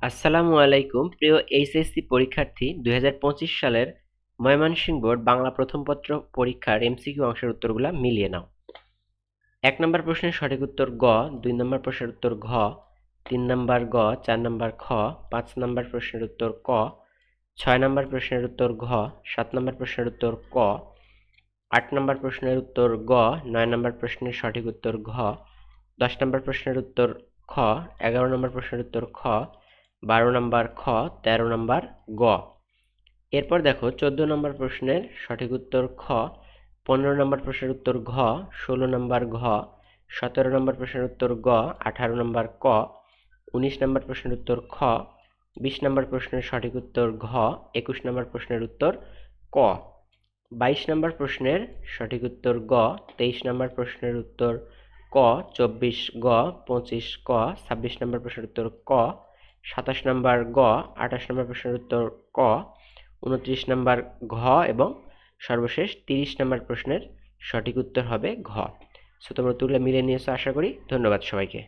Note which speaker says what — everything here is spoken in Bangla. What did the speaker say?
Speaker 1: আসসালামু আলাইকুম প্রিয় এইচএসসি পরীক্ষার্থী 2025 সালের ময়মনসিংহ বোর্ড বাংলা প্রথম পত্র পরীক্ষার এমসিকিউ অংশের উত্তরগুলো মিলিয়ে নাও। 1 নম্বর প্রশ্নের সঠিক উত্তর গ, 2 নম্বর প্রশ্নের উত্তর ঘ, 3 নম্বর গ, 4 নম্বর খ, 5 নম্বর প্রশ্নের উত্তর ক, 6 নম্বর প্রশ্নের উত্তর ঘ, 7 নম্বর প্রশ্নের উত্তর ক, 8 নম্বর প্রশ্নের উত্তর গ, 9 নম্বর প্রশ্নের সঠিক উত্তর ঘ, 10 নম্বর প্রশ্নের উত্তর খ, 11 নম্বর প্রশ্নের উত্তর খ, 12 নম্বর খ, 13 নম্বর গ। এরপর দেখো 14 নম্বর প্রশ্নের সঠিক উত্তর খ, 15 নম্বর প্রশ্নের উত্তর ঘ, 16 নম্বর ঘ, 17 নম্বর প্রশ্নের উত্তর গ, 18 নম্বর ক, 19 নম্বর প্রশ্নের উত্তর খ, 20 নম্বর প্রশ্নের সঠিক উত্তর ঘ, 21 নম্বর প্রশ্নের উত্তর ক, 22 নম্বর প্রশ্নের সঠিক উত্তর গ, 23 নম্বর প্রশ্নের উত্তর ক, 24 গ, 25 ক, 26 নম্বর প্রশ্নের উত্তর ক, 27 নম্বর গ, 28 নম্বর প্রশ্নের উত্তর ক, 29 নম্বর ঘ এবং সর্বশেষ 30 নম্বর প্রশ্নের সঠিক উত্তর হবে ঘ। সো তোমরা তুলে মিলে নিয়েছো আশা করি। ধন্যবাদ সবাইকে।